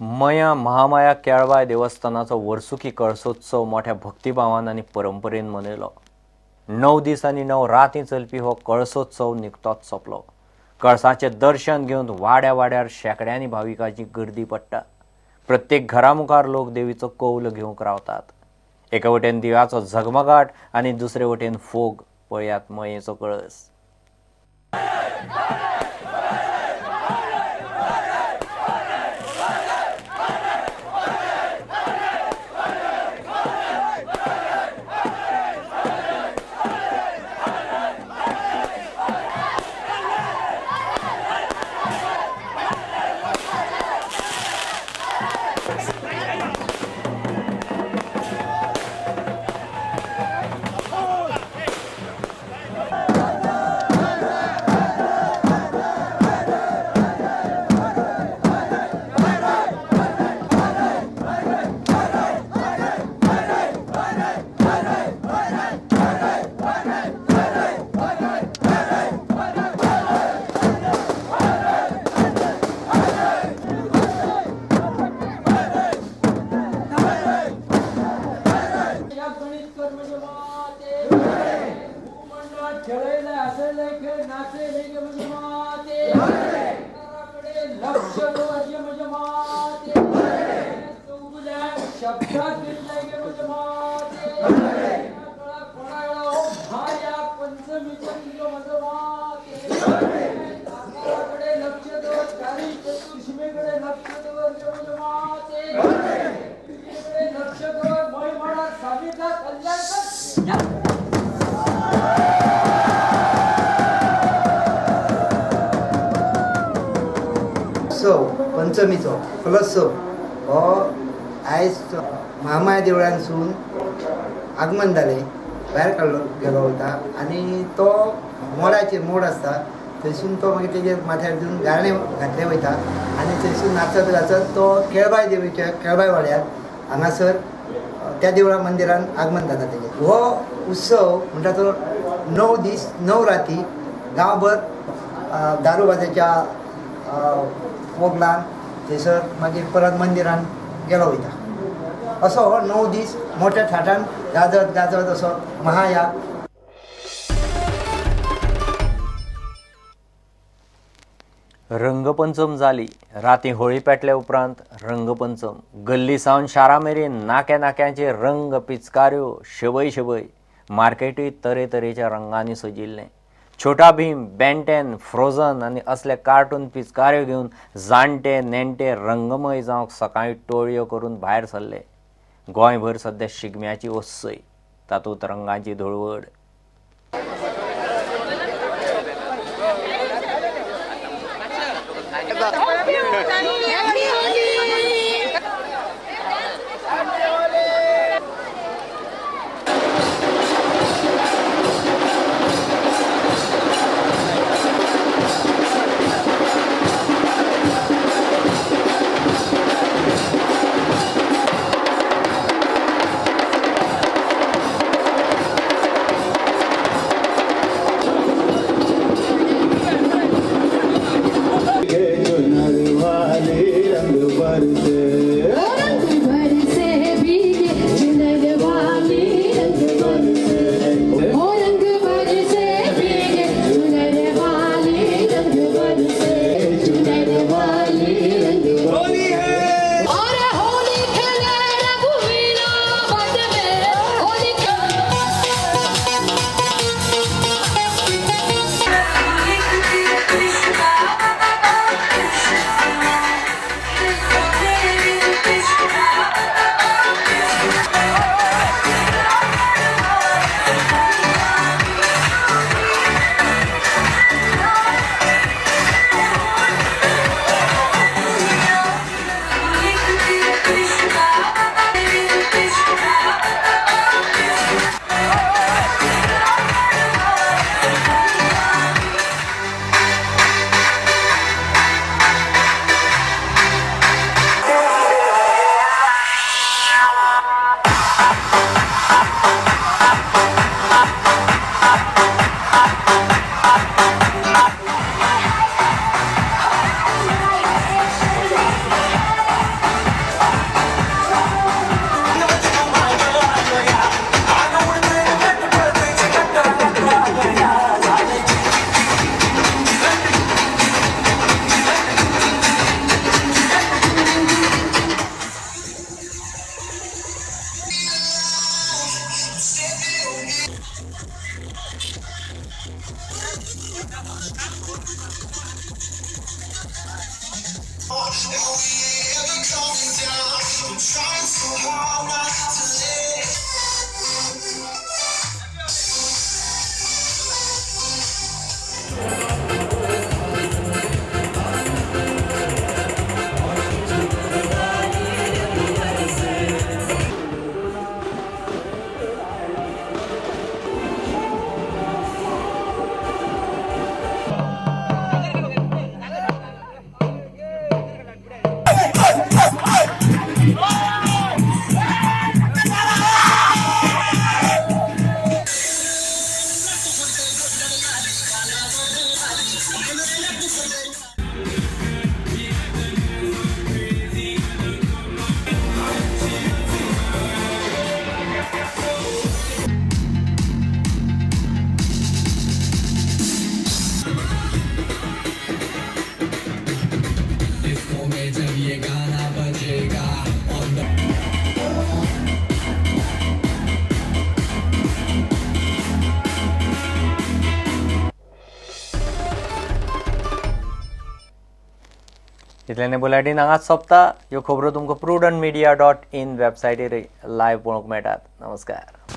मया महामाया केळबाय देवस्थानाचो वर्सुकी कळसोत्सव मोठ्या भक्तिभावान आनी परंपरेन मनयलो. 9 दीस आनी 9 राती चलपी हो कळसोत्सव निकतोच सोंपलो. कळसाचें दर्शन घेवन वाड्या वाड्यार शेकड्यांनी भाविकांची गर्दी पडटा. प्रत्येक घरा मुखार लोक देवीचो कौल घेवंक रावतात. एका वटेन दिव्याचो झगमगाट आनी दुसरे वटेन फोग. पळयात मयेचो कळस. पंचमीचो कलशोत्सव हो आयज महामाया देवळांसून आगमन जालें भायर काडलो गेलो वता आनी तो मोडाचेर मोड आसता थंयसून तो मागीर तेजेर माथ्यार दिवन गाळणें घातलें वयता आनी थंयसून नाचत गाचत तो केळबाय देवीच्या केळबाय वाड्यार हांगासर त्या देवळा मंदिरान आगमन जाता तेजें. हो उत्सव म्हणटा तो 9 दीस 9 राती गांवभर दारूबाजाच्या मोगलान थंयसर मागीर परत मंदिरान गेलो वयता. असो हो 9 दीस मोठ्या थाटान गाजत गाजत असो महायाग. रंगपंचम जाली. राती होळी पेटले उपरांत रंगपंचम. गल्ली सावन शारा मेरेन नाक्या नाक्यांचे रंग पिचकाऱ्यो शबय शबय. मार्केटूय तरेतरेच्या रंगांनी सजिल्लें. छोटा भीम, बेंटेन, फ्रोझन आनी असले कार्टून पिचकाऱ्यो घेवन जाणटे नेणटे रंगमय जावंक सकाळीं टोळयो करून भायर सरले. गोंयभर सध्या शिगम्याची ओसय. तातूंत रंगांची धुळवड. इतल्याने बुलेटिन हांगाच सोंपता. ह्यो खबरो तुमकां prudentmedia.in वेबसायटीर लायव्ह पळोवंक मेळटात. नमस्कार.